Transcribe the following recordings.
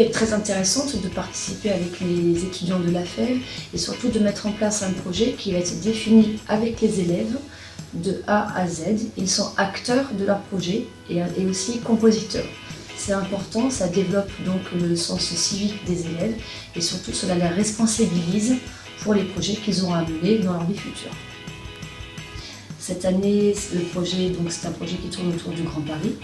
est très intéressante de participer avec les étudiants de la FEV et surtout de mettre en place un projet qui va être défini avec les élèves de A à Z. Ils sont acteurs de leur projet et aussi compositeurs. C'est important, ça développe donc le sens civique des élèves et surtout cela les responsabilise pour les projets qu'ils auront à mener dans leur vie future. Cette année, le projet, c'est un projet qui tourne autour du Grand Paris.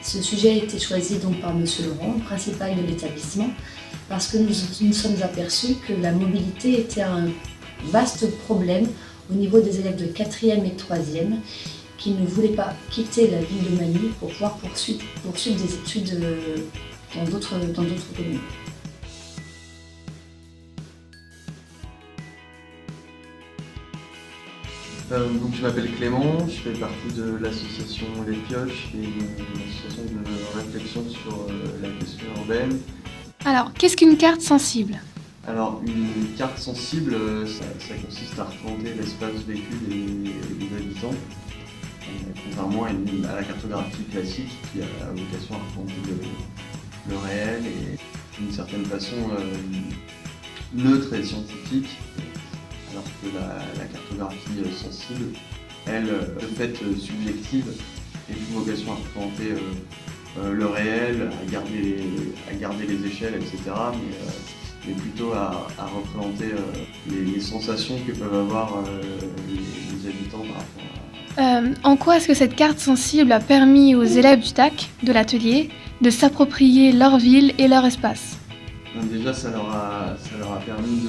Ce sujet a été choisi donc par M. Laurent, principal de l'établissement, parce que nous sommes aperçus que la mobilité était un vaste problème au niveau des élèves de 4e et 3e qui ne voulaient pas quitter la ville de Magny pour pouvoir poursuivre des études dans d'autres communes. Donc je m'appelle Clément, je fais partie de l'association Les Pioches, qui est une association de réflexion sur la question urbaine. Alors, qu'est-ce qu'une carte sensible ? Alors, une carte sensible, ça consiste à représenter l'espace vécu des habitants, contrairement à la cartographie classique qui a vocation à représenter le réel et d'une certaine façon neutre et scientifique. Alors que la cartographie sensible, elle, de fait subjective, a une vocation à représenter le réel, à garder les échelles, etc. Mais plutôt à représenter les sensations que peuvent avoir les habitants par rapport à... En quoi est-ce que cette carte sensible a permis aux élèves du TAC, de l'atelier, de s'approprier leur ville et leur espace ? Donc déjà, ça leur a permis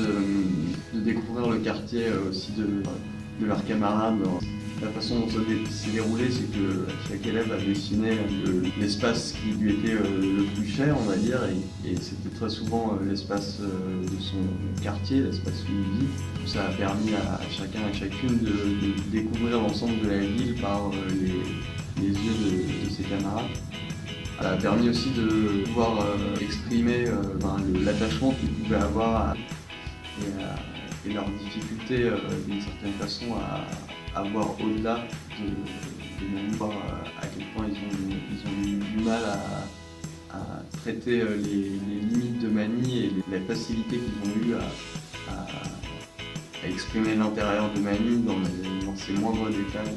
de découvrir le quartier aussi de leurs camarades. La façon dont ça s'est déroulé, c'est que chaque élève a dessiné l'espace qui lui était le plus cher, on va dire, et c'était très souvent l'espace de son quartier, l'espace où il vit. Ça a permis à chacun et chacune de découvrir l'ensemble de la ville par les yeux de ses camarades. Ça a permis aussi de pouvoir exprimer l'attachement qu'ils pouvaient avoir et leur difficulté d'une certaine façon à voir au-delà de même voir à quel point ils ont eu du mal à traiter les limites de Magny et la facilité qu'ils ont eu à exprimer l'intérieur de Magny dans ses moindres détails.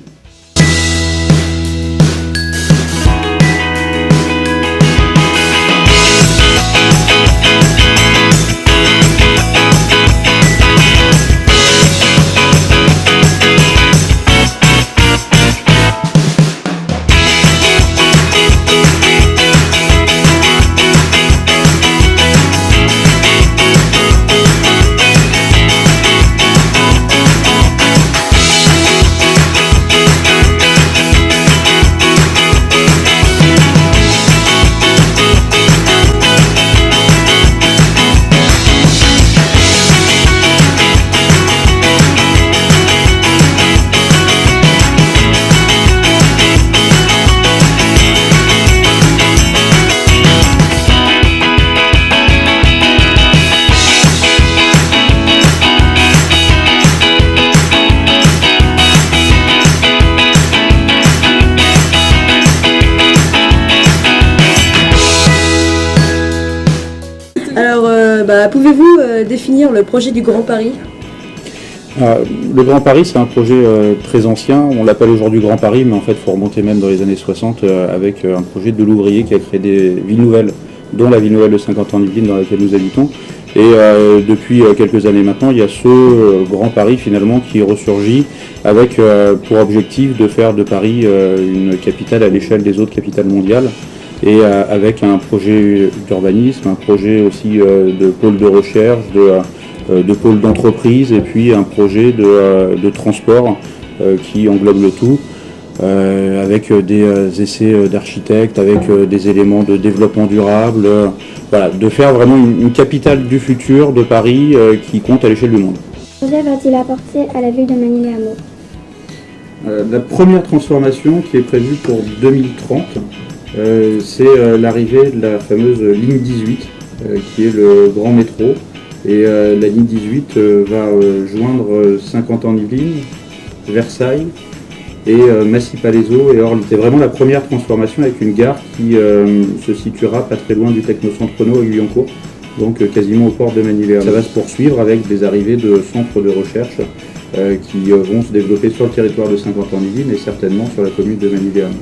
Pouvez-vous définir le projet du Grand Paris ? Le Grand Paris, c'est un projet très ancien. On l'appelle aujourd'hui Grand Paris, mais en fait, il faut remonter même dans les années 60 avec un projet de Louvrier qui a créé des villes nouvelles, dont la ville nouvelle de Saint-Quentin-en-Yvelines dans laquelle nous habitons. Et depuis quelques années maintenant, il y a ce Grand Paris finalement qui ressurgit avec pour objectif de faire de Paris une capitale à l'échelle des autres capitales mondiales. Et avec un projet d'urbanisme, un projet aussi de pôle de recherche, de pôle d'entreprise et puis un projet de transport qui englobe le tout, avec des essais d'architectes, avec des éléments de développement durable, voilà, de faire vraiment une capitale du futur de Paris qui compte à l'échelle du monde. Quel projet va-t-il apporter à la ville de Magny-les-Hameaux ? La première transformation qui est prévue pour 2030, c'est l'arrivée de la fameuse ligne 18, qui est le grand métro. Et la ligne 18 va joindre Saint-Quentin-en-Yvelines, Versailles, et Massy-Palaiseau et Orly. C'est vraiment la première transformation avec une gare qui se situera pas très loin du Technocentre Renault à Guyancourt, donc quasiment aux portes de Manille-et-Hameau. Ça va se poursuivre avec des arrivées de centres de recherche qui vont se développer sur le territoire de Saint-Quentin-en-Yvelines et certainement sur la commune de Manille-et-Hameau.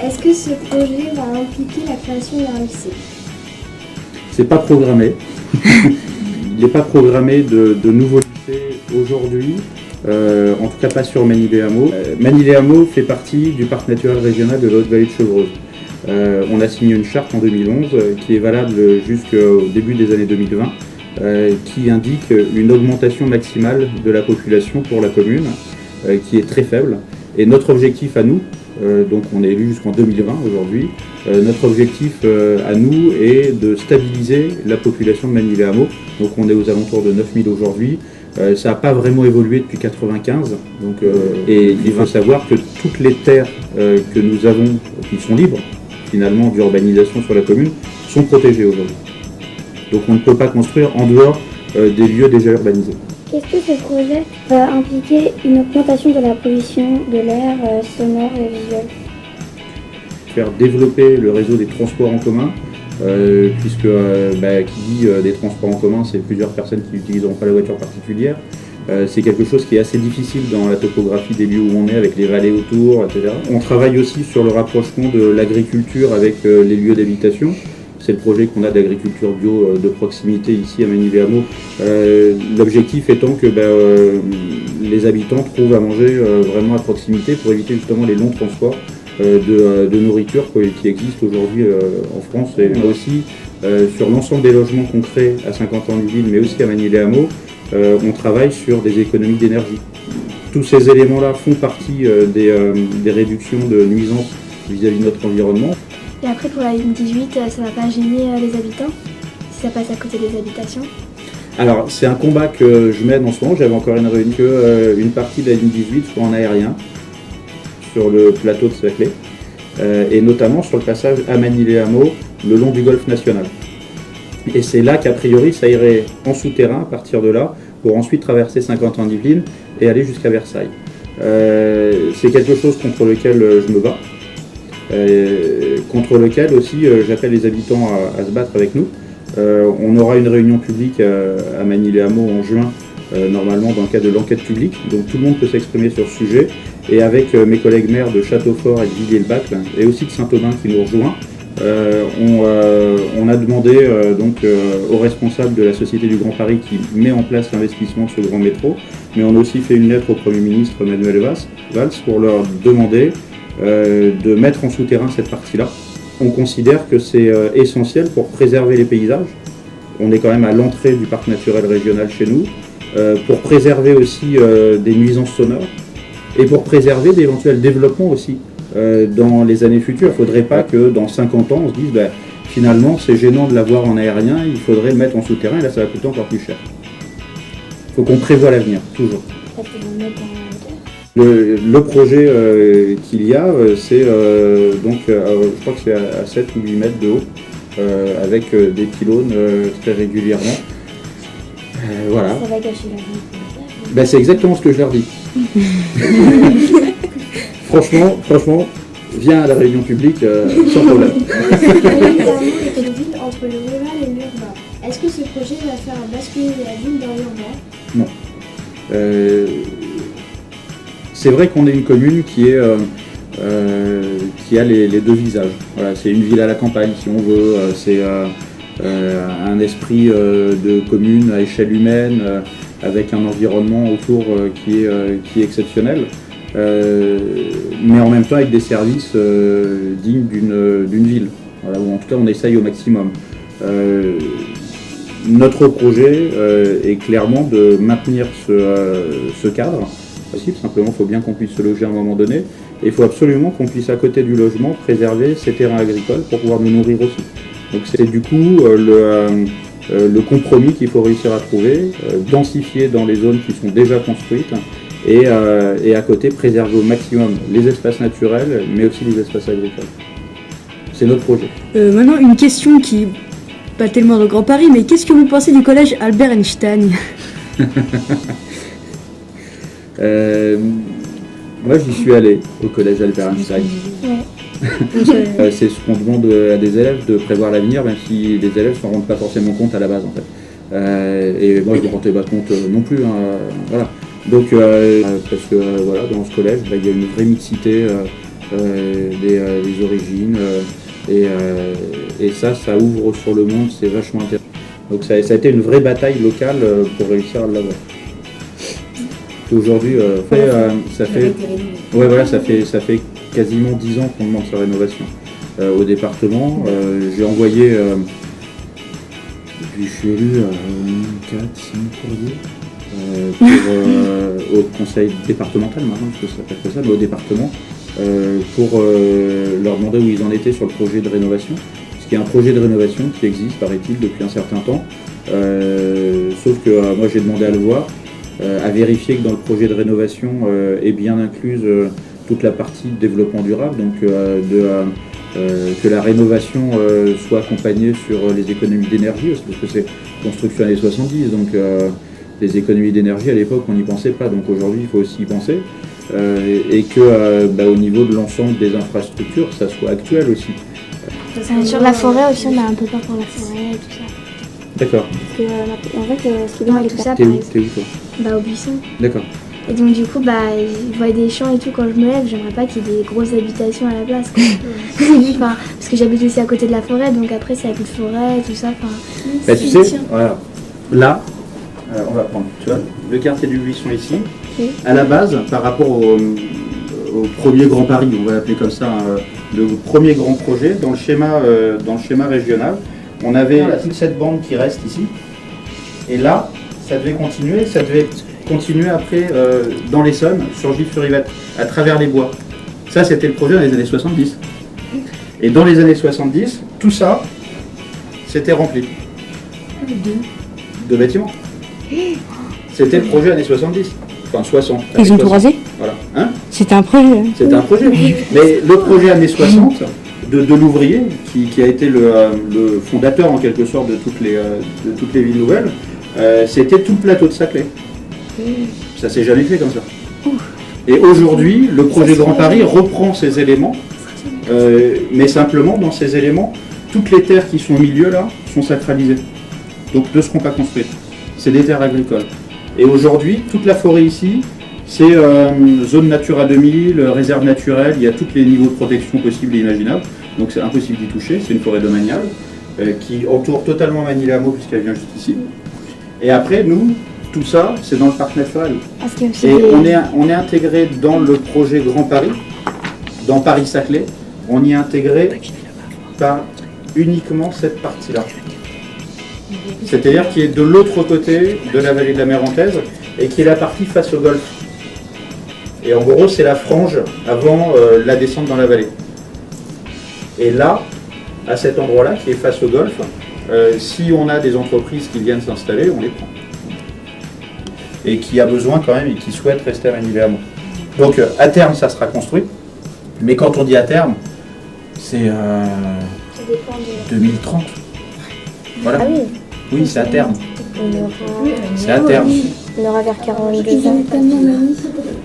Est-ce que ce projet va impliquer la création d'un lycée? C'est pas programmé. Il n'est pas programmé de nouveaux lycées aujourd'hui, en tout cas pas sur Manille-et-Hameau. Manille-et-Hameau fait partie du parc naturel régional de la Haute-Vallée de Chevreuse. On a signé une charte en 2011 qui est valable jusqu'au début des années 2020, qui indique une augmentation maximale de la population pour la commune, qui est très faible. Et notre objectif à nous, donc on est élu jusqu'en 2020 aujourd'hui, notre objectif à nous est de stabiliser la population de Manille-et-Hameau. Donc on est aux alentours de 9000 aujourd'hui. Ça n'a pas vraiment évolué depuis 1995. Et il faut savoir que toutes les terres que nous avons, qui sont libres finalement d'urbanisation sur la commune, sont protégées aujourd'hui. Donc on ne peut pas construire en dehors des lieux déjà urbanisés. Est-ce que ce projet va impliquer une augmentation de la pollution de l'air sonore et visuel? Faire développer le réseau des transports en commun, puisque qui dit des transports en commun, c'est plusieurs personnes qui n'utiliseront pas la voiture particulière. C'est quelque chose qui est assez difficile dans la topographie des lieux où on est, avec les vallées autour, etc. On travaille aussi sur le rapprochement de l'agriculture avec les lieux d'habitation. C'est le projet qu'on a d'agriculture bio de proximité ici à Manille-et-Hameau. L'objectif étant que les habitants trouvent à manger vraiment à proximité pour éviter justement les longs transports de nourriture qui existent aujourd'hui en France. Et on a aussi sur l'ensemble des logements qu'on crée à Saint-Quentin-en-Yvelines, mais aussi à Manille-et-Hameau, on travaille sur des économies d'énergie. Tous ces éléments-là font partie des réductions de nuisances vis-à-vis de notre environnement. Et après, pour la ligne 18, ça ne va pas gêner les habitants, si ça passe à côté des habitations? Alors, c'est un combat que je mène en ce moment. J'avais encore une réunion qu'une partie de la ligne 18 soit en aérien, sur le plateau de Saclay, et notamment sur le passage à Manille-et-Hameau, le long du golfe national. Et c'est là qu'a priori, ça irait en souterrain à partir de là, pour ensuite traverser Saint-Quentin-en-Yvelines et aller jusqu'à Versailles. C'est quelque chose contre lequel je me bats. Contre lequel aussi j'appelle les habitants à se battre avec nous. On aura une réunion publique à Manille-et-Hameau en juin, normalement dans le cadre de l'enquête publique, donc tout le monde peut s'exprimer sur ce sujet, et avec mes collègues maires de Châteaufort et de Villiers-le-Bac, et aussi de Saint-Aubin qui nous rejoint, on a demandé aux responsables de la Société du Grand Paris qui met en place l'investissement de ce grand métro, mais on a aussi fait une lettre au Premier ministre Manuel Valls pour leur demander de mettre en souterrain cette partie-là. On considère que c'est essentiel pour préserver les paysages. On est quand même à l'entrée du parc naturel régional chez nous, pour préserver aussi des nuisances sonores et pour préserver d'éventuels développements aussi dans les années futures. Il ne faudrait pas que dans 50 ans on se dise finalement c'est gênant de l'avoir en aérien, il faudrait le mettre en souterrain et là ça va coûter encore plus cher. Il faut qu'on prévoie l'avenir, toujours. Le projet qu'il y a, c'est je crois que c'est à 7 ou 8 mètres de haut, avec des pylônes très régulièrement. Voilà. Ça va gâcher la vie. C'est exactement ce que je leur dis. franchement, viens à la réunion publique sans problème. Manille-et-Hameau est une ville entre le rural et l'urbain. Est-ce que ce projet va faire basculer la ville dans l'urbain? Non. C'est vrai qu'on est une commune qui a les deux visages. Voilà, c'est une ville à la campagne, si on veut. C'est un esprit de commune à échelle humaine, avec un environnement autour qui est exceptionnel, mais en même temps avec des services dignes d'une ville. Voilà, ou en tout cas, on essaye au maximum. Notre projet est clairement de maintenir ce cadre. Possible, simplement il faut bien qu'on puisse se loger à un moment donné, et il faut absolument qu'on puisse à côté du logement préserver ces terrains agricoles pour pouvoir nous nourrir aussi. Donc c'est du coup le compromis qu'il faut réussir à trouver, densifier dans les zones qui sont déjà construites et à côté préserver au maximum les espaces naturels mais aussi les espaces agricoles. C'est notre projet. Maintenant une question qui pas tellement dans le Grand Paris, mais qu'est-ce que vous pensez du collège Albert Einstein? Moi, j'y suis allé au collège Albert Einstein. C'est ce qu'on demande à des élèves, de prévoir l'avenir, même si les élèves ne s'en rendent pas forcément compte à la base, en fait. Et moi, je ne me rendais pas compte non plus. Voilà. Donc, parce que voilà, dans ce collège, il y a une vraie mixité des origines. Et ça ouvre sur le monde, c'est vachement intéressant. Donc ça a été une vraie bataille locale pour réussir à l'avoir. Aujourd'hui, ça fait quasiment 10 ans qu'on demande sa rénovation au département. J'ai envoyé, je suis élu 4, 5 courriers au conseil départemental maintenant, parce que ça s'appelle comme ça, mais au département, pour leur demander où ils en étaient sur le projet de rénovation. Parce qu'il y a un projet de rénovation qui existe, paraît-il, depuis un certain temps. Sauf que moi j'ai demandé à le voir, à vérifier que dans le projet de rénovation est bien incluse toute la partie de développement durable, donc que la rénovation soit accompagnée sur les économies d'énergie, parce que c'est construction années 70, donc les économies d'énergie à l'époque on n'y pensait pas, donc aujourd'hui il faut aussi y penser, et que au niveau de l'ensemble des infrastructures ça soit actuel aussi. Sur la forêt aussi, on a un peu peur pour la forêt et tout ça. D'accord. Parce que, en fait, ce qui est tout ça, T'es où toi? au buisson. D'accord. Et donc, du coup, je vois des champs et tout quand je me lève. J'aimerais pas qu'il y ait des grosses habitations à la place. Enfin, parce que j'habite aussi à côté de la forêt, donc après, s'il n'y a plus de forêt, tout ça. Tu sais, voilà. Là, on va prendre, tu vois, le quartier du Buisson ici. Oui. À la base, par rapport au premier Grand Paris, on va l'appeler comme ça, le premier grand projet, dans le schéma régional, on avait toute cette bande qui reste ici. Et là, ça devait continuer après dans l'Essonne, sur Gif-sur-Yvette, à travers les bois. Ça, c'était le projet dans les années 70. Et dans les années 70, tout ça, c'était rempli. De bâtiments. C'était le projet années 70. Enfin, 60. Ils ont tout rasé? Voilà. Hein? C'était un projet. Hein. C'était un projet. Mais le projet années 60 de l'ouvrier, qui a été le fondateur en quelque sorte de toutes les villes nouvelles, c'était tout le plateau de Saclay. Ça s'est jamais fait comme ça. Et aujourd'hui, le projet Grand Paris reprend ces éléments, mais simplement dans ces éléments, toutes les terres qui sont au milieu là sont sacralisées. Donc ne seront pas construites. C'est des terres agricoles. Et aujourd'hui, toute la forêt ici, c'est zone Natura 2000, réserve naturelle, il y a tous les niveaux de protection possibles et imaginables. Donc c'est impossible d'y toucher, c'est une forêt domaniale qui entoure totalement Manille-les-Hameaux puisqu'elle vient juste ici. Et après, nous, tout ça, c'est dans le parc naturel. Et on est intégré dans le projet Grand Paris, dans Paris-Saclay, on y est intégré par uniquement cette partie-là. C'est-à-dire qui est de l'autre côté de la vallée de la Mérantaise et qui est la partie face au golfe. Et en gros, c'est la frange avant la descente dans la vallée. Et là, à cet endroit-là, qui est face au golfe, si on a des entreprises qui viennent s'installer, on les prend. Et qui a besoin quand même et qui souhaitent rester à Manille-les-Hameaux. Donc à terme, ça sera construit. Mais quand on dit à terme, c'est 2030. Voilà. Ah oui. Oui, c'est à terme. C'est à terme. On aura vers 42 ans.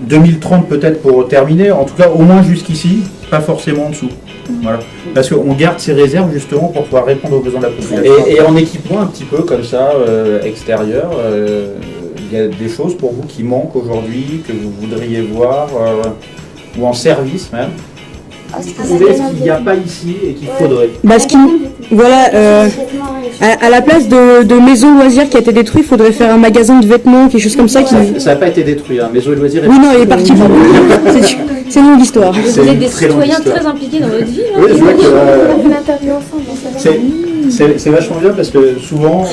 2030 peut-être pour terminer, en tout cas au moins jusqu'ici, pas forcément en dessous. Voilà. Parce qu'on garde ces réserves justement pour pouvoir répondre aux besoins de la population. Et en équipement un petit peu comme ça, extérieur, il y a des choses pour vous qui manquent aujourd'hui, que vous voudriez voir, ou en service même. Vous trouvez ce qu'il n'y a pas ici et qu'il faudrait. Voilà, à la place de maison loisirs qui a été détruit, il faudrait faire un magasin de vêtements, quelque chose comme ça. Ça n'a pas été détruit, hein. Maison et loisirs. Oui, non, il est parti. C'est longue histoire. Vous êtes des citoyens très impliqués dans votre vie. Oui, je vois que On a fait l'interview ensemble. c'est vachement bien parce que souvent,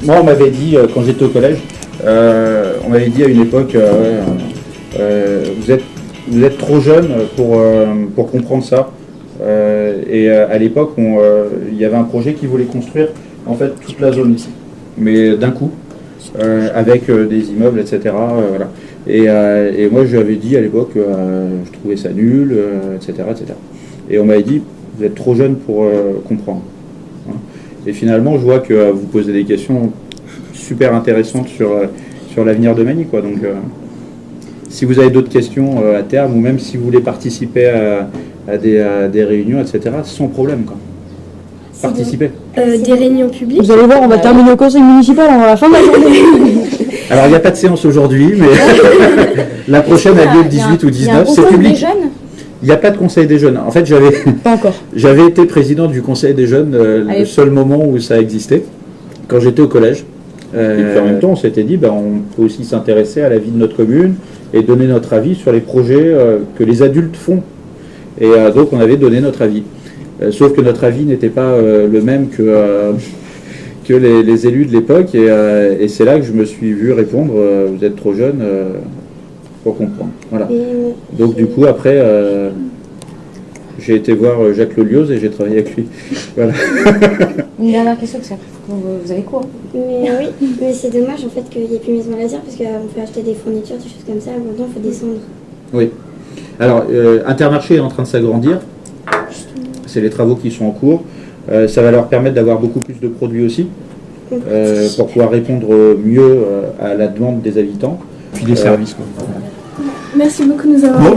moi on m'avait dit, quand j'étais au collège, on m'avait dit à une époque, vous êtes trop jeune pour comprendre ça. Et à l'époque, il y avait un projet qui voulait construire en fait toute la zone ici, mais d'un coup, avec des immeubles, etc. Voilà. Et moi, je lui avais dit à l'époque, je trouvais ça nul, etc., etc. Et on m'avait dit, vous êtes trop jeune pour comprendre. Et finalement, je vois que vous posez des questions super intéressantes sur l'avenir de Manille, quoi. Donc, Si vous avez d'autres questions à terme, ou même si vous voulez participer à des réunions, etc., sans problème, quoi. Participer. Des réunions publiques. Vous allez voir, on va terminer au conseil municipal à la fin de la journée. Alors, il n'y a pas de séance aujourd'hui, mais la prochaine a lieu le 18 ou 19. C'est public. Il n'y a pas de conseil des jeunes. En fait, Pas encore. j'avais été président du conseil des jeunes le seul moment où ça existait, quand j'étais au collège. Et puis en même temps, on s'était dit, on peut aussi s'intéresser à la vie de notre commune et donner notre avis sur les projets que les adultes font. Et donc, on avait donné notre avis. Sauf que notre avis n'était pas le même que les élus de l'époque. Et c'est là que je me suis vu répondre, vous êtes trop jeune pour comprendre. Voilà. Donc du coup, après, j'ai été voir Jacques Lolioz et j'ai travaillé avec lui. Voilà. Une dernière question, parce qu'après, vous avez cours. Mais oui, mais c'est dommage en fait qu'il n'y ait plus Maison Laser, parce qu'on peut acheter des fournitures, des choses comme ça. Maintenant, il faut descendre. Oui. Alors, Intermarché est en train de s'agrandir. C'est les travaux qui sont en cours. Ça va leur permettre d'avoir beaucoup plus de produits aussi, pour pouvoir répondre mieux à la demande des habitants. Puis des services, quoi. Merci beaucoup de nous avoir. Bon,